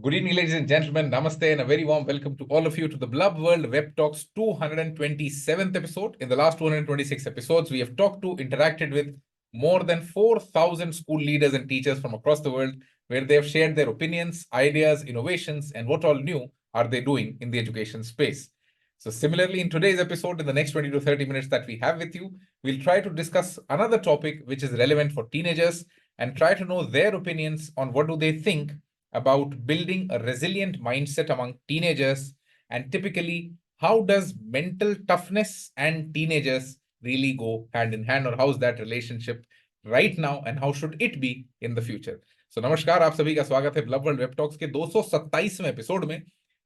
Good evening, ladies and gentlemen. Namaste and a very warm welcome to all of you to the BlubWorld Web Talks 227th episode. In the last 226 episodes, we have talked to, interacted with more than 4,000 school leaders and teachers from across the world, where they have shared their opinions, ideas, innovations, and what all new are they doing in the education space. So similarly, in today's episode, in the next 20 to 30 minutes that we have with you, we'll try to discuss another topic which is relevant for teenagers and try to know their opinions on what do they think about building a resilient mindset among teenagers, and typically how does mental toughness and teenagers really go hand in hand, or how's that relationship right now and how should it be in the future. So नमस्कार, आप सभी का स्वागत है bulb world web talks के 227वें episode में।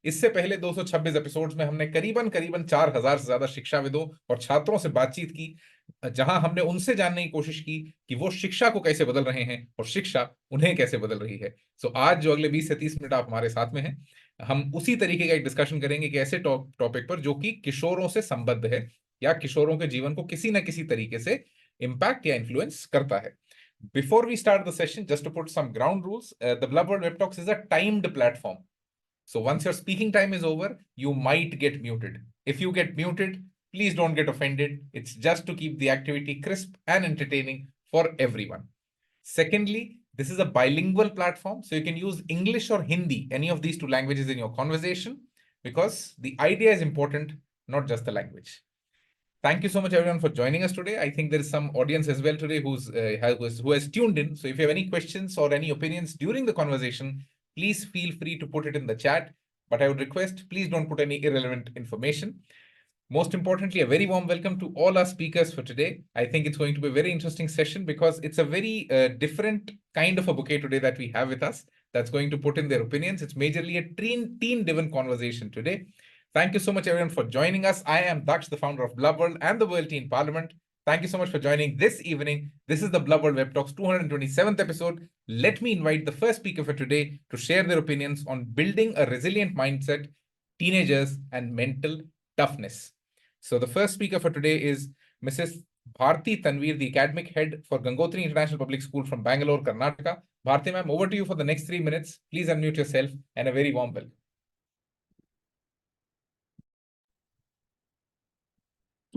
इससे पहले 226 एपिसोड्स में हमने करीबन 4,000 से ज्यादा शिक्षाविदों और छात्रों से बातचीत की, जहां हमने उनसे जानने की कोशिश की कि वो शिक्षा को कैसे बदल रहे हैं और शिक्षा उन्हें कैसे बदल रही है। सो आज जो अगले 20 से 30 मिनट आप हमारे साथ में हैं, हम उसी तरीके का एक डिस्कशन करेंगे कि ऐसे टॉपिक पर जो कि किशोरों से संबद्ध है या किशोरों के जीवन को किसी ना किसी तरीके से इम्पैक्ट या इन्फ्लुएंस करता है। Before we start the session, just to put some ground rules, the BlubWorld Web Talks is a timed platform. So once your speaking time is over, you might get muted. If you get muted, please don't get offended. It's just to keep the activity crisp and entertaining for everyone. Secondly, this is a bilingual platform, so you can use English or Hindi, any of these two languages in your conversation, because the idea is important, not just the language. Thank you so much, everyone, for joining us today. I think there is some audience as well today who has tuned in. So if you have any questions or any opinions during the conversation, please feel free to put it in the chat. But I would request, please don't put any irrelevant information. Most importantly, a very warm welcome to all our speakers for today. I think it's going to be a very interesting session because it's a very different kind of a bouquet today that we have with us that's going to put in their opinions. It's majorly a teen-driven conversation today. Thank you so much, everyone, for joining us. I am Daksh, the founder of BlubWorld and the World Teen Parliament. Thank you so much for joining this evening. This is the BlubWorld Web Talks 227th episode. Let me invite the first speaker for today to share their opinions on building a resilient mindset, teenagers, and mental toughness. So the first speaker for today is Mrs. Bharti Tanveer, the academic head for Gangotri International Public School from Bangalore, Karnataka. Bharti ma'am, over to you for the next 3 minutes. Please unmute yourself and a very warm welcome.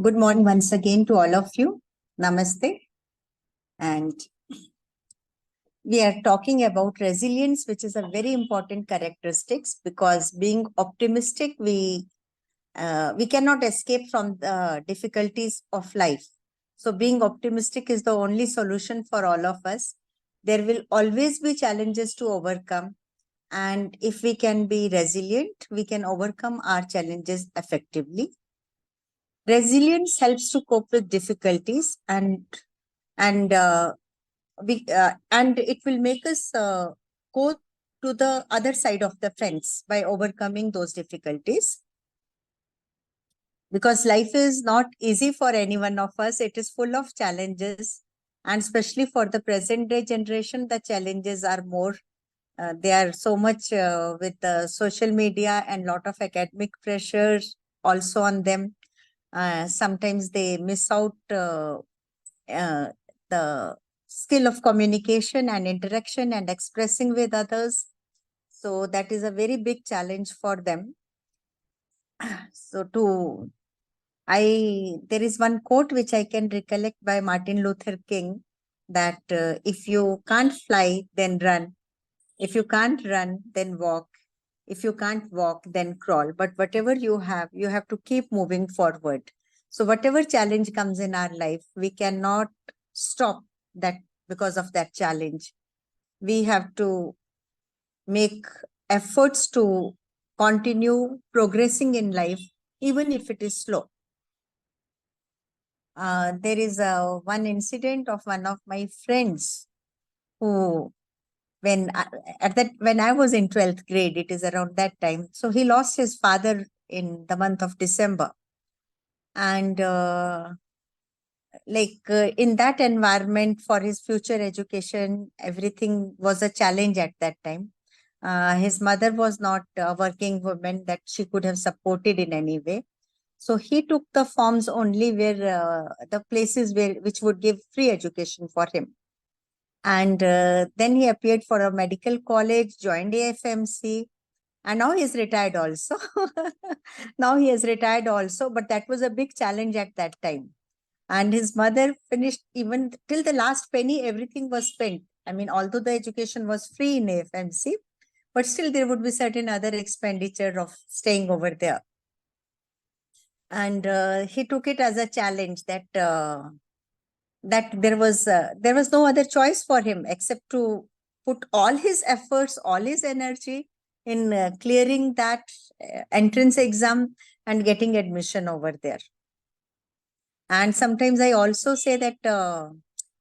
Good morning once again to all of you. Namaste. And we are talking about resilience, which is a very important characteristics, because being optimistic, we cannot escape from the difficulties of life. So being optimistic is the only solution for all of us. There will always be challenges to overcome. And if we can be resilient, we can overcome our challenges effectively. Resilience helps to cope with difficulties, and it will make us go to the other side of the fence by overcoming those difficulties. Because life is not easy for any one of us. It is full of challenges, and especially for the present day generation, the challenges are more. They are so much with the social media and lot of academic pressure also on them. Sometimes they miss out the skill of communication and interaction and expressing with others. So that is a very big challenge for them. So there is one quote which I can recollect by Martin Luther King, that if you can't fly, then run. If you can't run, then walk. If you can't walk, then crawl. But whatever you have to keep moving forward. So whatever challenge comes in our life, we cannot stop that because of that challenge. We have to make efforts to continue progressing in life, even if it is slow. There is one incident of one of my friends who, when I was in 12th grade, it is around that time. So he lost his father in the month of December. And in that environment, for his future education, everything was a challenge at that time. His mother was not a working woman that she could have supported in any way. So he took the forms only where the places which would give free education for him. And then he appeared for a medical college, joined AFMC, and now he is retired also. Now he is retired also, but that was a big challenge at that time. And his mother finished even till the last penny, everything was spent. I mean, although the education was free in AFMC, but still there would be certain other expenditure of staying over there. And he took it as a challenge that there was no other choice for him except to put all his efforts, all his energy in clearing that entrance exam and getting admission over there. And sometimes I also say that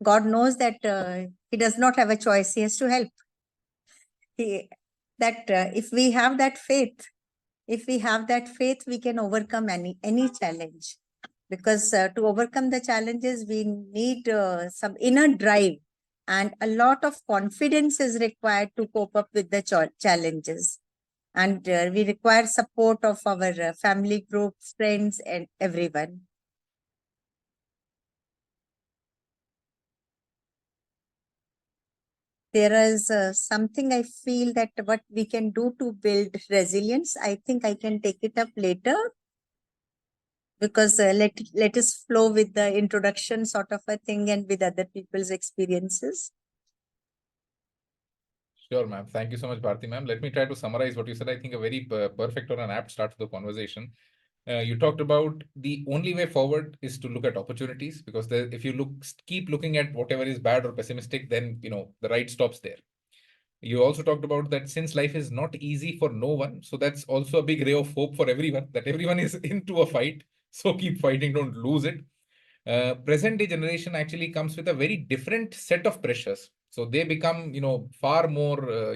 God knows that he does not have a choice. He has to help. If we have that faith, we can overcome any challenge. Because to overcome the challenges, we need some inner drive, and a lot of confidence is required to cope up with the challenges. And we require support of our family groups, friends, and everyone. There is something I feel that what we can do to build resilience. I think I can take it up later, because let us flow with the introduction sort of a thing and with other people's experiences. Sure, ma'am. Thank you so much, Bharti, ma'am. Let me try to summarize what you said. I think a very perfect or an apt start to the conversation. You talked about the only way forward is to look at opportunities, because if you keep looking at whatever is bad or pessimistic, then the ride stops there. You also talked about that since life is not easy for no one, so that's also a big ray of hope for everyone, that everyone is into a fight. So keep fighting, don't lose it. Present day generation actually comes with a very different set of pressures. So they become, far more,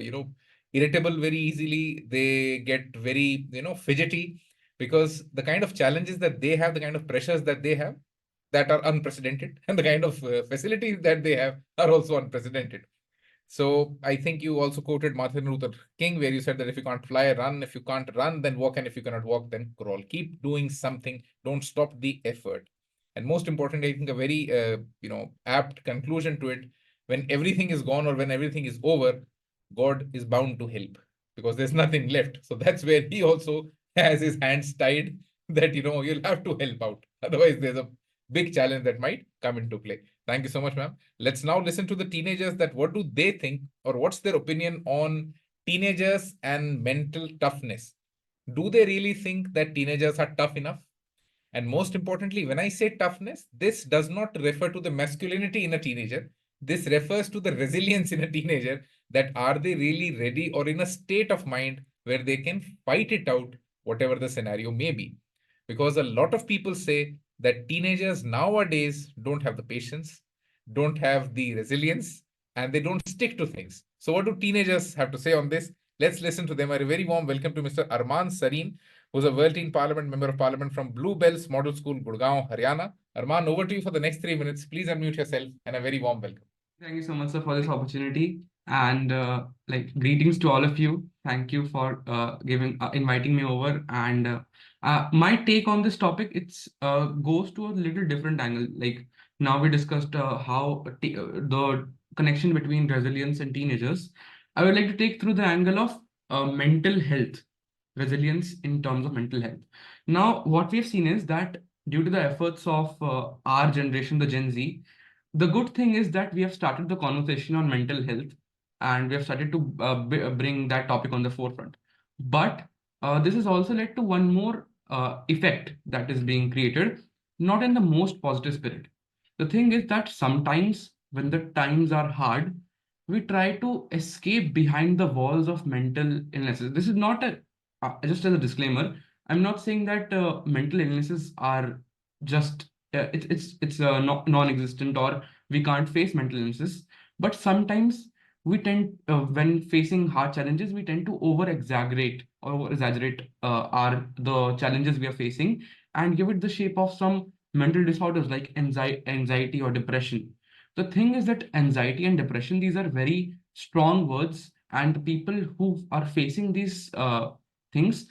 irritable very easily. They get very, fidgety, because the kind of challenges that they have, the kind of pressures that they have, that are unprecedented, and the kind of facilities that they have are also unprecedented. So I think you also quoted Martin Luther King, where you said that if you can't fly, run. If you can't run, then walk. And if you cannot walk, then crawl. Keep doing something. Don't stop the effort. And most importantly, I think a very, apt conclusion to it, when everything is gone or when everything is over, God is bound to help, because there's nothing left. So that's where he also has his hands tied, that, you'll have to help out. Otherwise, there's a big challenge that might come into play. Thank you so much, ma'am. Let's now listen to the teenagers, that what do they think, or what's their opinion on teenagers and mental toughness. Do they really think that teenagers are tough enough? And most importantly, when I say toughness, this does not refer to the masculinity in a teenager. This refers to the resilience in a teenager, that are they really ready or in a state of mind where they can fight it out, whatever the scenario may be. Because a lot of people say that teenagers nowadays don't have the patience, don't have the resilience, and they don't stick to things. So what do teenagers have to say on this? Let's listen to them. A very warm welcome to Mr. Armaan Sareen, who's a World Teen Parliament Member of Parliament from Blue Bells Model School, Gurgaon, Haryana. Armaan, over to you for the next 3 minutes. Please unmute yourself, and a very warm welcome. Thank you so much, sir, for this opportunity. And greetings to all of you. Thank you for inviting me over. And my take on this topic, it's goes to a little different angle. Like now we discussed how the connection between resilience and teenagers. I would like to take through the angle of mental health, resilience in terms of mental health. Now, what we've seen is that due to the efforts of our generation, the Gen Z, the good thing is that we have started the conversation on mental health, and we have started to bring that topic on the forefront. But this has also led to one more effect that is being created, not in the most positive spirit. The thing is that sometimes when the times are hard, we try to escape behind the walls of mental illnesses. This is not a just as a disclaimer, I'm not saying that mental illnesses are just it's non-existent, or we can't face mental illnesses. But sometimes we tend when facing hard challenges, we tend to over exaggerate our the challenges we are facing, and give it the shape of some mental disorders like anxiety or depression. The thing is that anxiety and depression, these are very strong words, and the people who are facing these things,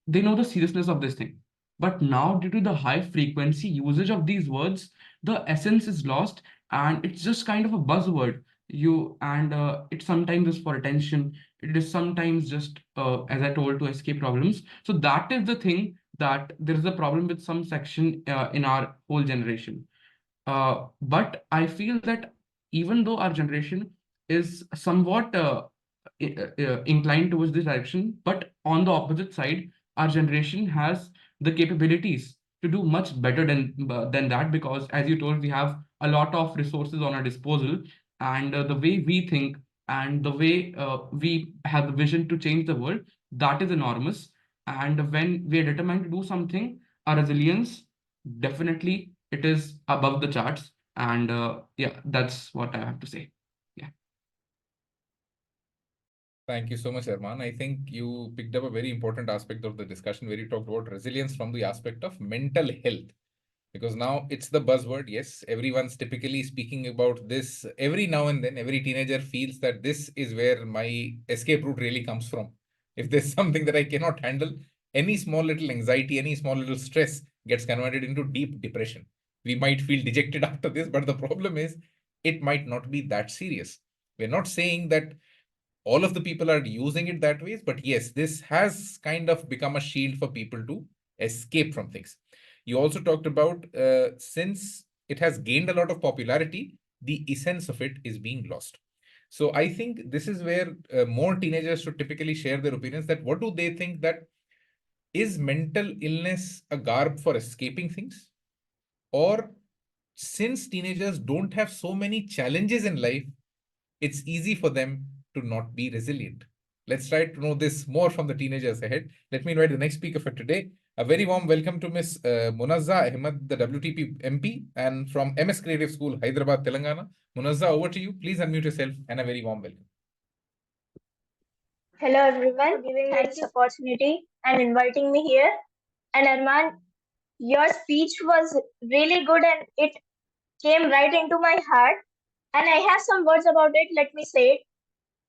they know the seriousness of this thing. But now, due to the high frequency usage of these words, the essence is lost, and it's just kind of a buzzword It sometimes is for attention. It is sometimes just, as I told, to escape problems. So that is the thing, that there is a problem with some section in our whole generation. But I feel that even though our generation is somewhat inclined towards this direction, but on the opposite side, our generation has the capabilities to do much better than that, because as you told, we have a lot of resources on our disposal, and the way we think and the way we have the vision to change the world, that is enormous. And when we are determined to do something, our resilience, definitely it is above the charts. And yeah, that's what I have to say. Yeah. Thank you so much, Armaan. I think you picked up a very important aspect of the discussion where you talked about resilience from the aspect of mental health. Because now it's the buzzword. Yes, everyone's typically speaking about this every now and then. Every teenager feels that this is where my escape route really comes from. If there's something that I cannot handle, any small little anxiety, any small little stress gets converted into deep depression. We might feel dejected after this, but the problem is it might not be that serious. We're not saying that all of the people are using it that ways, but yes, this has kind of become a shield for people to escape from things. You also talked about since it has gained a lot of popularity, the essence of it is being lost. So I think this is where more teenagers should typically share their opinions, that what do they think, that is mental illness a garb for escaping things? Or since teenagers don't have so many challenges in life, it's easy for them to not be resilient. Let's try to know this more from the teenagers ahead. Let me invite the next speaker for today. A very warm welcome to Miss Munazza Ahmed, the WTP MP, and from MS Creative School, Hyderabad, Telangana. Munazza, over to you. Please unmute yourself, and a very warm welcome. Hello everyone, for giving me this opportunity and inviting me here. And Armaan, your speech was really good and it came right into my heart. And I have some words about it. Let me say it.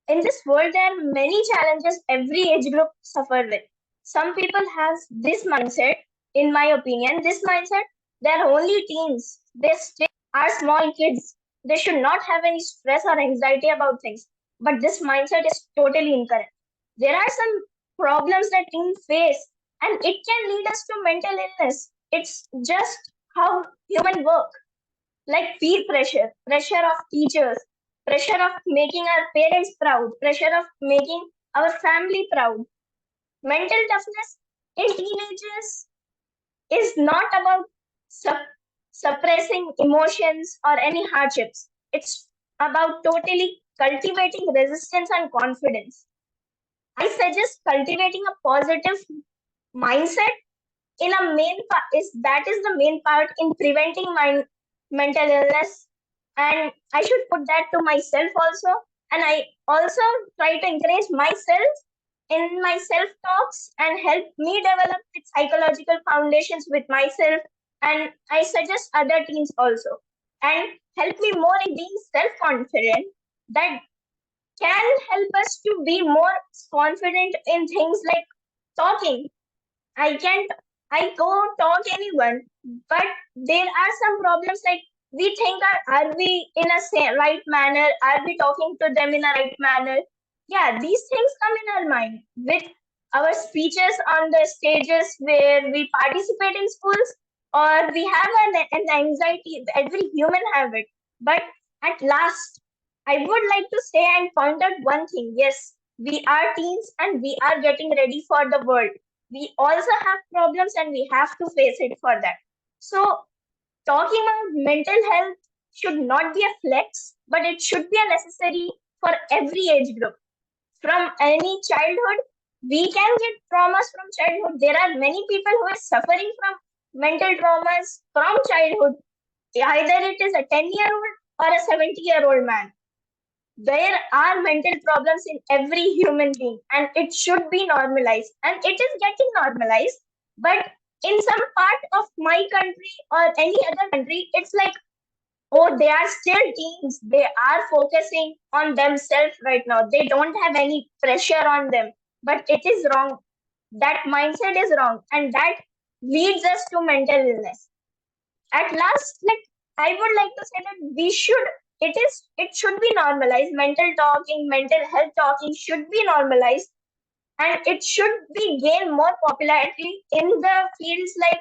In this world, there are many challenges every age group suffer with. Some people have this mindset, in my opinion, this mindset, they're only teens. They still are small kids. They should not have any stress or anxiety about things. But this mindset is totally incorrect. There are some problems that teens face, and it can lead us to mental illness. It's just how human work, like peer pressure, pressure of teachers, pressure of making our parents proud, pressure of making our family proud. Mental toughness in teenagers is not about suppressing emotions or any hardships. It's about totally cultivating resistance and confidence. I suggest cultivating a positive mindset in a main part is the main part in preventing mental illness, and I should put that to myself also, and I also try to encourage myself in my self talks and help me develop the psychological foundations with myself, and I suggest other teens also, and help me more in being self confident. That can help us to be more confident in things like talking. I can't, I don't talk anyone, but there are some problems like we think are we in a right manner? Are we talking to them in a right manner? Yeah, these things come in our mind with our speeches on the stages where we participate in schools, or we have an anxiety. Every human have it. But at last, I would like to say and point out one thing. Yes, we are teens and we are getting ready for the world. We also have problems and we have to face it for that. So talking about mental health should not be a flex, but it should be a necessary for every age group. From any childhood, we can get traumas from childhood. There are many people who are suffering from mental traumas from childhood. Either it is a 10-year-old or a 70-year-old man. There are mental problems in every human being, and it should be normalized, and it is getting normalized. But in some part of my country or any other country, it's like, oh, they are still teens, they are focusing on themselves right now, they don't have any pressure on them. But it is wrong. That mindset is wrong, and that leads us to mental illness. At last, like, I would like to say that we should it should be normalized. Mental talking, mental health talking should be normalized, and it should be gain more popularity in the fields, like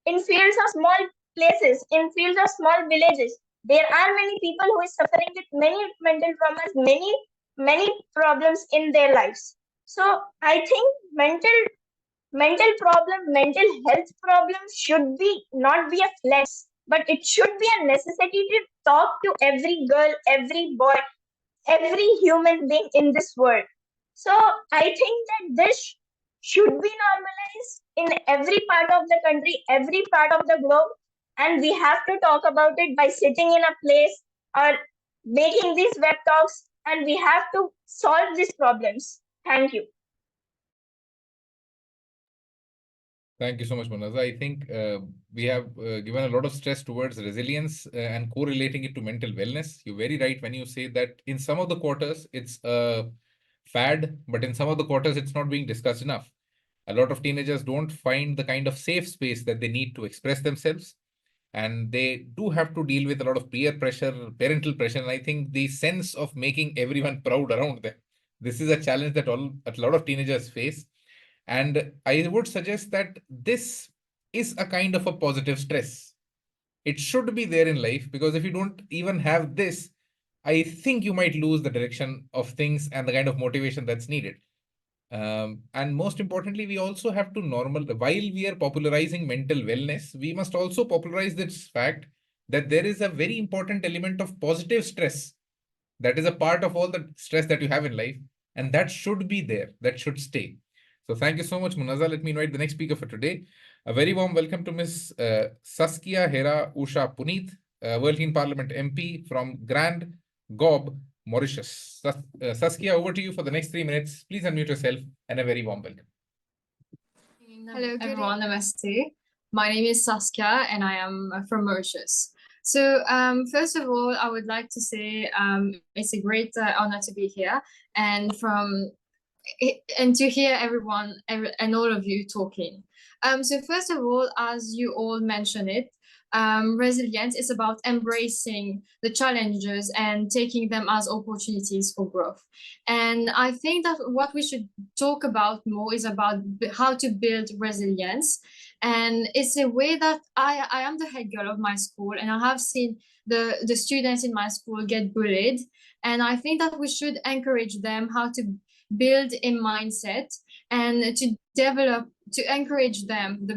in fields of small places, in fields of small villages. There are many people who is suffering with many mental traumas, many problems in their lives. So I think mental health problems should be not be a flex, but it should be a necessity to talk to every girl, every boy, every human being in this world. So I think that this should be normalized in every part of the country, every part of the globe, and we have to talk about it by sitting in a place or making these web talks, and we have to solve these problems. Thank you. Thank you so much, Munazza. I think we have given a lot of stress towards resilience and correlating it to mental wellness. You're very right when you say that in some of the quarters it's a fad, but in some of the quarters it's not being discussed enough. A lot of teenagers don't find the kind of safe space that they need to express themselves, and they do have to deal with a lot of peer pressure, parental pressure, and I think the sense of making everyone proud around them. This is a challenge that a lot of teenagers face. And I would suggest that this is a kind of a positive stress. It should be there in life, because if you don't even have this, I think you might lose the direction of things and the kind of motivation that's needed. And most importantly, we also have to while we are popularizing mental wellness, we must also popularize this fact that there is a very important element of positive stress that is a part of all the stress that you have in life, and that should be there, that should stay. So thank you so much, Munazza. Let me invite the next speaker for today. A very warm welcome to Miss Saskia, Hera, Usha, Poonith, World Teen Parliament MP from Grand Gob, Mauritius. Saskia, over to you for the next 3 minutes. Please unmute yourself, and a very warm welcome. Hello, everyone. Namaste. My name is Saskia, and I am from Mauritius. So, first of all, I would like to say it's a great honor to be here, and to hear everyone and all of you talking. So first of all, as you all mentioned it, resilience is about embracing the challenges and taking them as opportunities for growth. And I think that what we should talk about more is about how to build resilience. And it's a way that I am the head girl of my school, and I have seen the students in my school get bullied. And I think that we should encourage them how to build a mindset and to encourage them the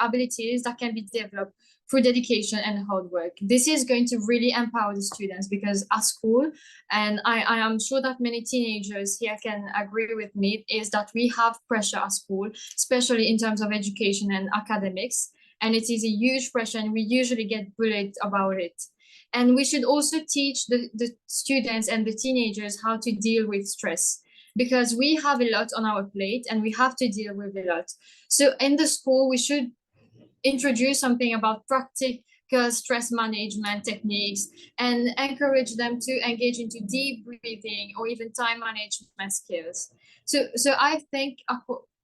abilities that can be developed through dedication and hard work. This is going to really empower the students, because at school, and I am sure that many teenagers here can agree with me, is that we have pressure at school, especially in terms of education and academics, and it is a huge pressure, and we usually get bullied about it. And we should also teach the students and the teenagers how to deal with stress, because we have a lot on our plate and we have to deal with a lot. So in the school, we should introduce something about practical stress management techniques and encourage them to engage into deep breathing or even time management skills. So I think,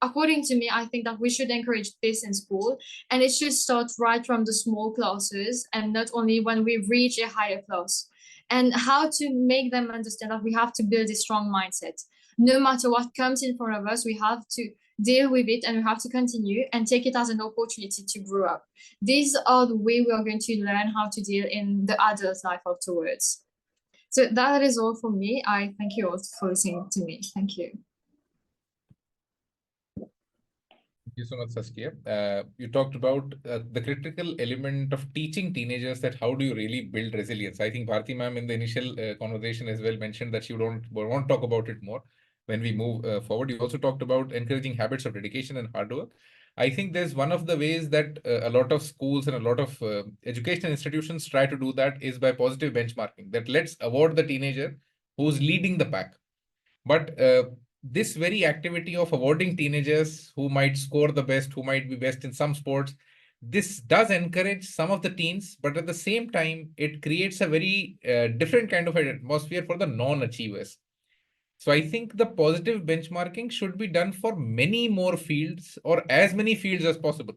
according to me, I think that we should encourage this in school, and it should start right from the small classes and not only when we reach a higher class. And how to make them understand that we have to build a strong mindset. No matter what comes in front of us, we have to deal with it, and we have to continue and take it as an opportunity to grow up. These are the way we are going to learn how to deal in the adult life afterwards. So that is all from me. I thank you all for listening to me. Thank you. Thank you so much, Saskia. You talked about the critical element of teaching teenagers that how do you really build resilience. I think Bharti ma'am in the initial conversation as well mentioned that she won't talk about it more when we move forward. You also talked about encouraging habits of dedication and hard work. I think there's one of the ways that a lot of schools and a lot of educational institutions try to do that is by positive benchmarking, that let's award the teenager who's leading the pack. But this very activity of awarding teenagers who might score the best, who might be best in some sports, this does encourage some of the teens, but at the same time, it creates a very different kind of atmosphere for the non-achievers. So I think the positive benchmarking should be done for many more fields, or as many fields as possible,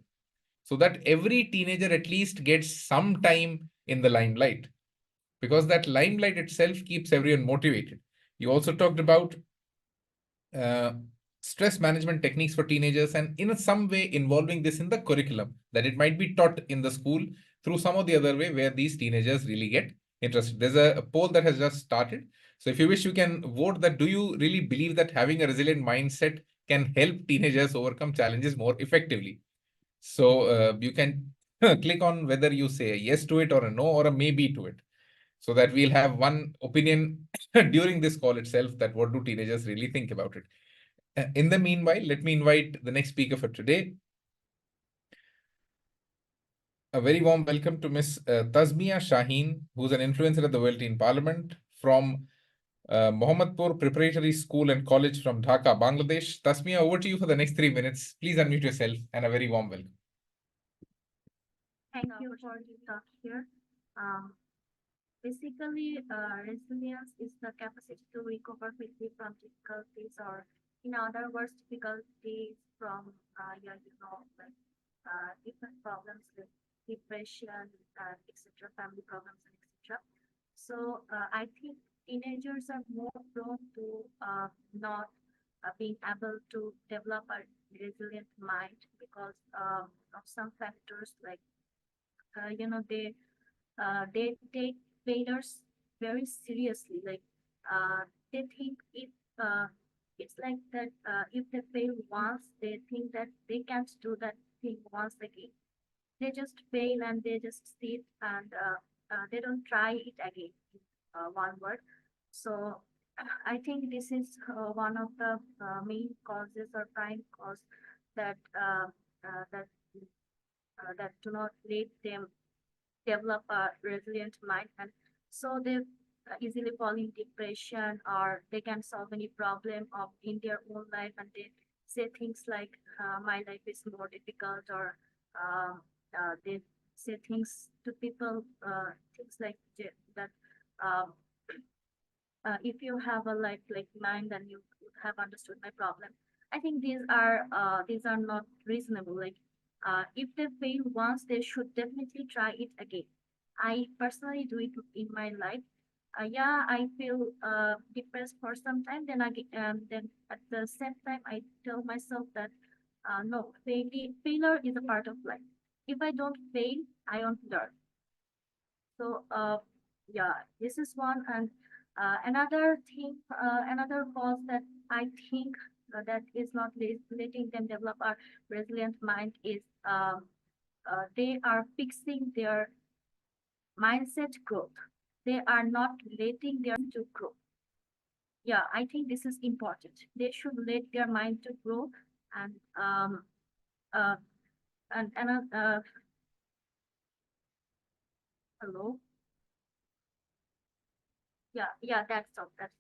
so that every teenager at least gets some time in the limelight. because that limelight itself keeps everyone motivated. You also talked about stress management techniques for teenagers, and in some way involving this in the curriculum, that it might be taught in the school through some or the other way where these teenagers really get interested. There's a poll that has just started. So if you wish, you can vote that do you really believe that having a resilient mindset can help teenagers overcome challenges more effectively? So you can click on whether you say a yes to it or a no or a maybe to it, so that we'll have one opinion during this call itself, that what do teenagers really think about it. In the meanwhile, let me invite the next speaker for today. A very warm welcome to Miss Tasmiya Shahin, who's an influencer at the World Teen Parliament from Mohammadpur Preparatory School and College from Dhaka, Bangladesh. Tasmiya, over to you for the next 3 minutes. Please unmute yourself, and a very warm welcome. Thank you for the talk here. Basically, resilience is the capacity to recover quickly from difficulties, or in other words, difficulties from different problems like depression, etc., family problems, etc. So I think teenagers are more prone to not being able to develop a resilient mind because of some factors like they take failures very seriously. Like they think if it's like that if they fail once, they think that they can't do that thing once again. They just fail and they just sit and they don't try it again. One word. So I think this is one of the main causes or prime cause that that do not let them develop a resilient mind, and so they easily fall in depression, or they can solve any problem of in their own life, and they say things like my life is more difficult, or they say things to people, things like that if you have a life like mine, then you have understood my problem. I think these are not reasonable. Like if they fail once, they should definitely try it again. I personally do it in my life. Yeah, I feel depressed for some time. Then at the same time, I tell myself that no, failure is a part of life. If I don't fail, I won't learn. So yeah, this is one. And another thing, another cause that I think that is not letting them develop a resilient mind is they are fixing their mindset growth. They are not letting their mind to grow. Yeah, I think this is important. They should let their mind to grow, and uh, and hello. Yeah, that's all. That's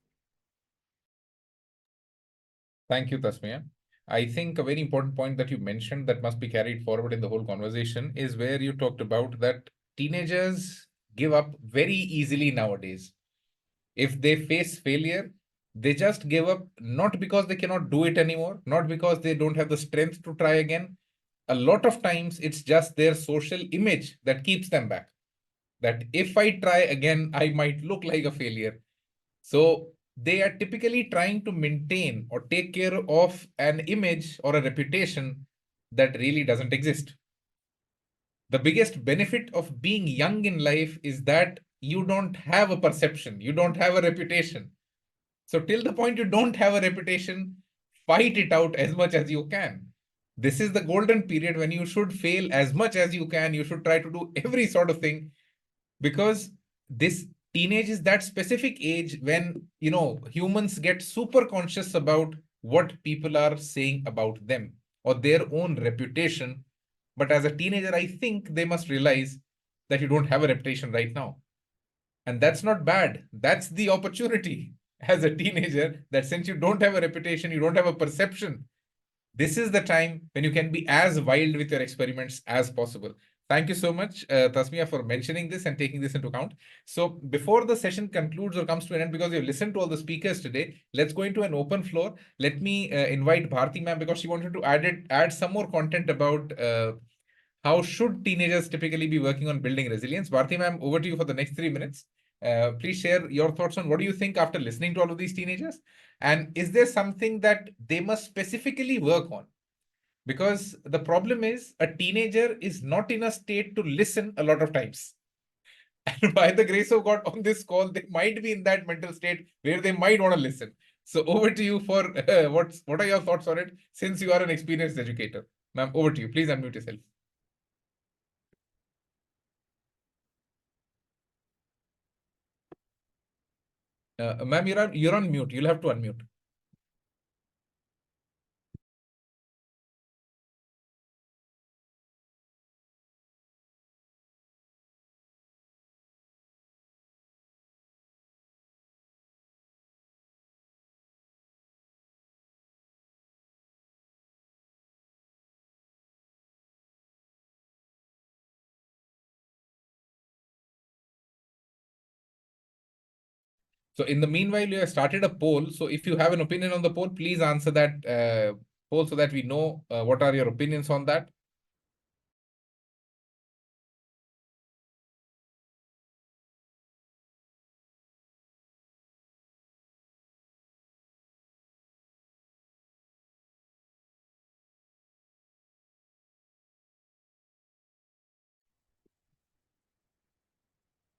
Thank you, Tasmiya. I think a very important point that you mentioned that must be carried forward in the whole conversation is where you talked about that teenagers give up very easily nowadays. If they face failure, they just give up, not because they cannot do it anymore, not because they don't have the strength to try again. A lot of times it's just their social image that keeps them back. That if I try again, I might look like a failure. So they are typically trying to maintain or take care of an image or a reputation that really doesn't exist. The biggest benefit of being young in life is that you don't have a perception, you don't have a reputation. So till the point you don't have a reputation, fight it out as much as you can. This is the golden period when you should fail as much as you can. You should try to do every sort of thing, because this teenage is that specific age when, humans get super conscious about what people are saying about them or their own reputation. But as a teenager, I think they must realize that you don't have a reputation right now. And that's not bad. That's the opportunity as a teenager, that since you don't have a reputation, you don't have a perception, this is the time when you can be as wild with your experiments as possible. Thank you so much, Tasmiya, for mentioning this and taking this into account. So before the session concludes or comes to an end, because you've listened to all the speakers today, let's go into an open floor. Let me invite Bharti ma'am, because she wanted to add some more content about how should teenagers typically be working on building resilience. Bharti ma'am, over to you for the next 3 minutes. Please share your thoughts on what do you think after listening to all of these teenagers? And is there something that they must specifically work on? Because the problem is a teenager is not in a state to listen a lot of times. And by the grace of God on this call, they might be in that mental state where they might want to listen. So over to you for what are your thoughts on it, since you are an experienced educator? Ma'am, over to you. Please unmute yourself. Ma'am, you're on mute. You'll have to unmute. So in the meanwhile, you have started a poll. So if you have an opinion on the poll, please answer that poll so that we know what are your opinions on that.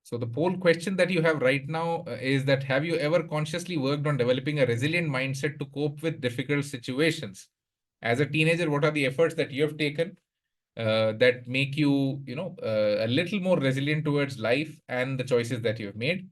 So the poll question that you have right now is that have you ever consciously worked on developing a resilient mindset to cope with difficult situations? As a teenager, what are the efforts that you have taken that make you, a little more resilient towards life and the choices that you have made?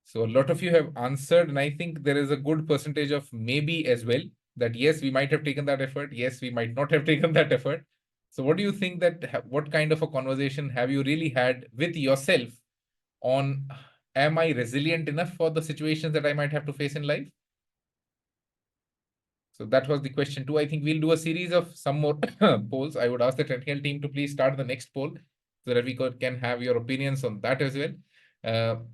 So a lot of you have answered, and I think there is a good percentage of maybe as well, that yes, we might have taken that effort. Yes, we might not have taken that effort. So what do you think that, what kind of a conversation have you really had with yourself on, am I resilient enough for the situations that I might have to face in life? So that was the question 2. I think we'll do a series of some more polls. I would ask the technical team to please start the next poll so that we can have your opinions on that as well.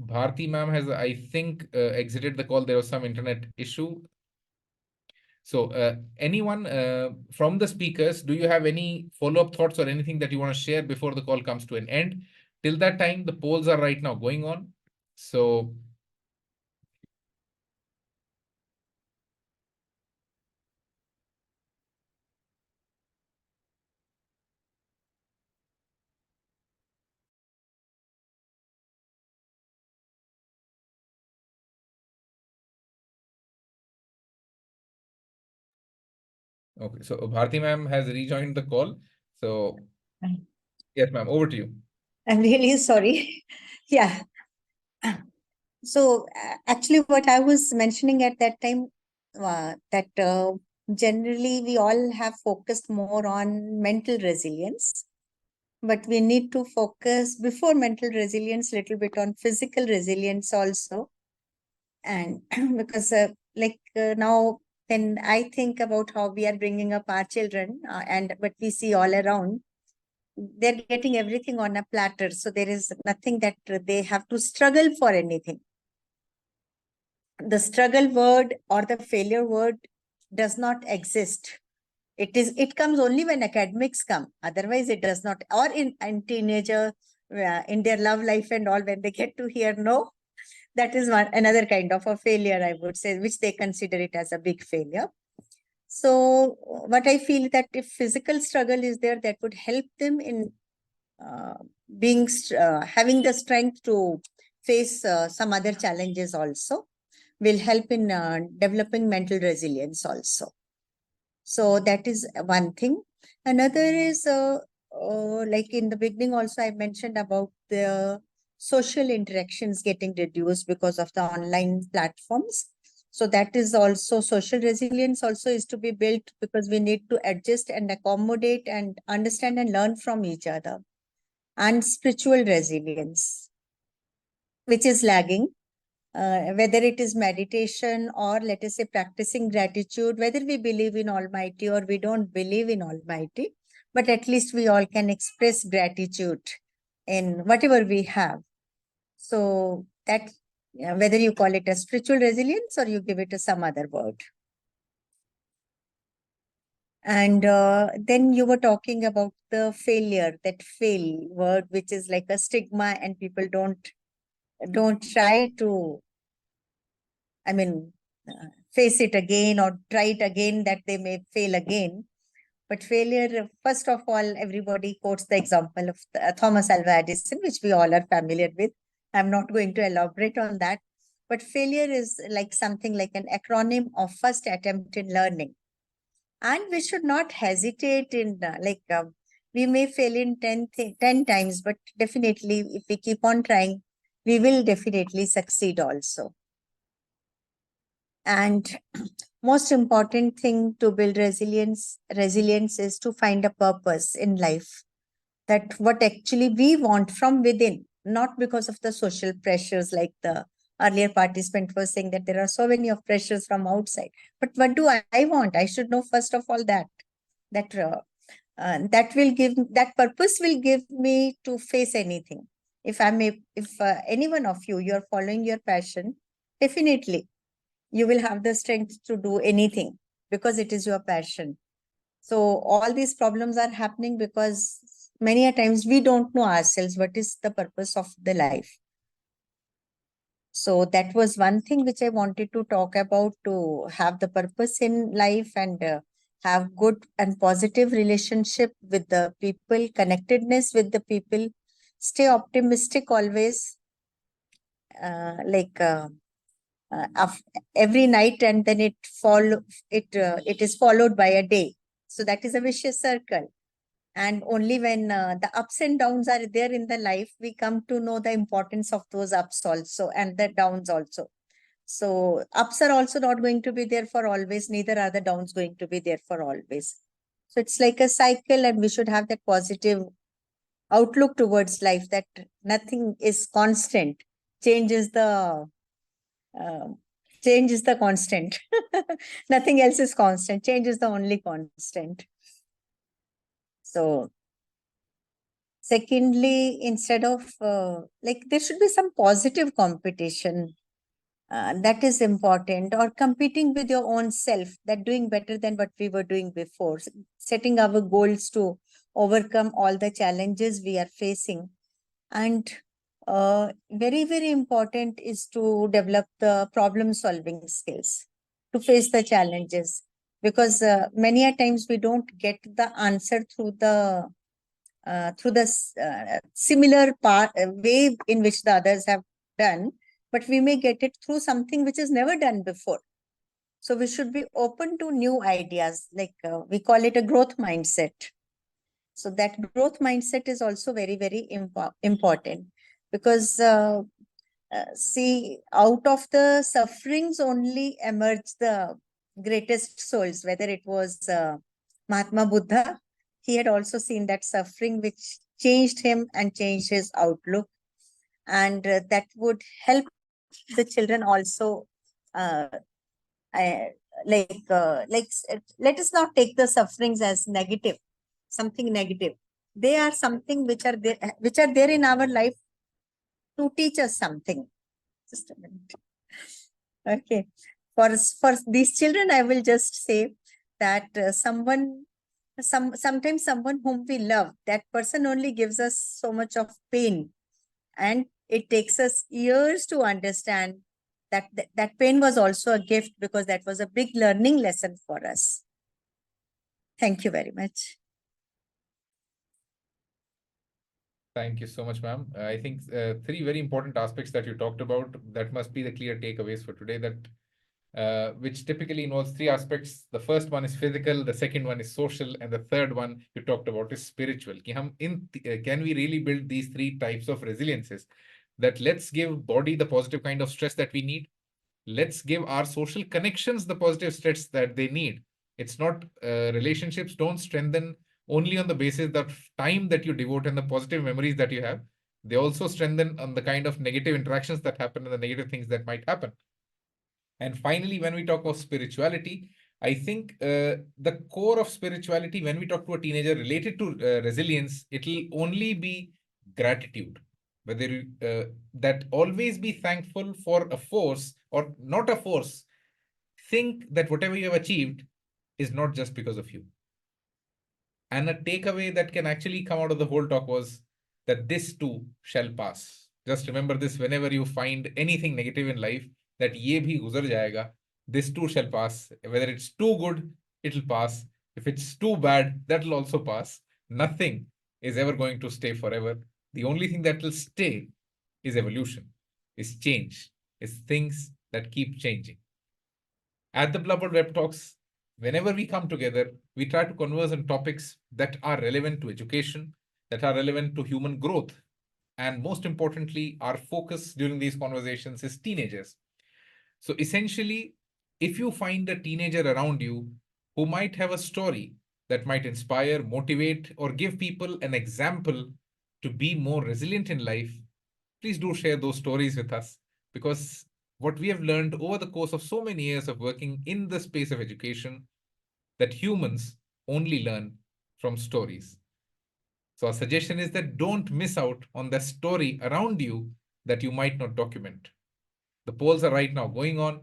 Bharti ma'am has, I think, exited the call. There was some internet issue. So anyone from the speakers, do you have any follow-up thoughts or anything that you want to share before the call comes to an end? Till that time, the polls are right now going on. So okay, so Bharti ma'am has rejoined the call. So yes, ma'am, over to you. I'm really sorry. Yeah. So actually, what I was mentioning at that time, that generally we all have focused more on mental resilience, but we need to focus before mental resilience a little bit on physical resilience also. And because now, when I think about how we are bringing up our children and what we see all around, they're getting everything on a platter. So there is nothing that they have to struggle for anything. The struggle word or the failure word does not exist. It comes only when academics come. Otherwise, it does not. Or in teenager, in their love life and all, when they get to hear no, that is another kind of a failure, I would say, which they consider it as a big failure. So what I feel that if physical struggle is there, that would help them in having the strength to face some other challenges also, will help in developing mental resilience also. So that is one thing. Another is like in the beginning also I mentioned about the social interactions getting reduced because of the online platforms. So that is also social resilience also is to be built, because we need to adjust and accommodate and understand and learn from each other. And spiritual resilience, which is lagging, whether it is meditation or let us say practicing gratitude, whether we believe in Almighty or we don't believe in Almighty, but at least we all can express gratitude in whatever we have. So that, whether you call it a spiritual resilience or you give it a some other word. And then you were talking about the failure, that fail word, which is like a stigma, and people don't try to, I mean, face it again or try it again, that they may fail again. But failure, first of all, everybody quotes the example of Thomas Alva Edison, which we all are familiar with. I'm not going to elaborate on that. But failure is like something like an acronym of first attempt in learning. And we should not hesitate in we may fail in 10 times, but definitely if we keep on trying, we will definitely succeed also. And most important thing to build resilience is to find a purpose in life, that what actually we want from within, not because of the social pressures, like the earlier participant was saying that there are so many of pressures from outside. But what do I want? I should know first of all that that purpose will give me to face anything. If any one of you're following your passion, definitely you will have the strength to do anything because it is your passion. So all these problems are happening because many a times we don't know ourselves what is the purpose of the life. So that was one thing which I wanted to talk about, to have the purpose in life and have good and positive relationship with the people, connectedness with the people, stay optimistic always, every night, and then it is followed by a day. So that is a vicious circle. And only when the ups and downs are there in the life, we come to know the importance of those ups also and the downs also. So ups are also not going to be there for always, neither are the downs going to be there for always. So it's like a cycle, and we should have that positive outlook towards life, that nothing is constant. Change is the constant. Nothing else is constant. Change is the only constant. So secondly, instead of there should be some positive competition. That is important, or competing with your own self, that doing better than what we were doing before, setting our goals to overcome all the challenges we are facing. And very, very important is to develop the problem solving skills to face the challenges, because many a times we don't get the answer through the similar way in which the others have done, but we may get it through something which is never done before. So we should be open to new ideas, we call it a growth mindset. So that growth mindset is also very, very important, because see, out of the sufferings only emerge the greatest souls, whether it was Mahatma Buddha. He had also seen that suffering which changed him and changed his outlook. And that would help the children also. Let us not take the sufferings as negative, something negative. They are something which are there in our life to teach us something. Just a minute. Okay. For these children, I will just say that sometimes someone whom we love, that person only gives us so much of pain, and it takes us years to understand that pain was also a gift, because that was a big learning lesson for us. Thank you very much. Thank you so much, ma'am. I think three very important aspects that you talked about, that must be the clear takeaways for today, that which typically involves three aspects. The first one is physical, the second one is social, and the third one you talked about is spiritual. Can we really build these three types of resiliences? That let's give body the positive kind of stress that we need. Let's give our social connections the positive stress that they need. It's not relationships don't strengthen only on the basis of time that you devote and the positive memories that you have. They also strengthen on the kind of negative interactions that happen and the negative things that might happen. And finally, when we talk of spirituality, I think the core of spirituality, when we talk to a teenager related to resilience, it'll only be gratitude. Whether that always be thankful for a force or not a force. Think that whatever you have achieved is not just because of you. And a takeaway that can actually come out of the whole talk was that this too shall pass. Just remember this whenever you find anything negative in life, that ye bhi guzar jayega, this too shall pass. Whether it's too good, it'll pass. If it's too bad, that'll also pass. Nothing is ever going to stay forever. The only thing that will stay is evolution, is change, is things that keep changing. At the BlubWorld Web Talks, whenever we come together, we try to converse on topics that are relevant to education, that are relevant to human growth. And most importantly, our focus during these conversations is teenagers. So essentially, if you find a teenager around you who might have a story that might inspire, motivate, or give people an example to be more resilient in life, please do share those stories with us, because what we have learned over the course of so many years of working in the space of education, that humans only learn from stories. So our suggestion is that don't miss out on the story around you that you might not document. The polls are right now going on.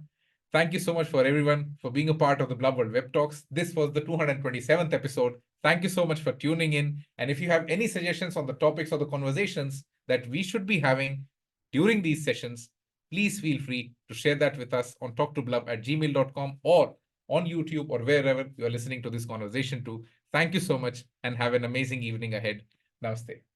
Thank you so much for everyone for being a part of the BlubWorld Web Talks. This was the 227th episode. Thank you so much for tuning in. And if you have any suggestions on the topics or the conversations that we should be having during these sessions, please feel free to share that with us on talktoblub@gmail.com or on YouTube or wherever you are listening to this conversation to. Thank you so much and have an amazing evening ahead. Namaste.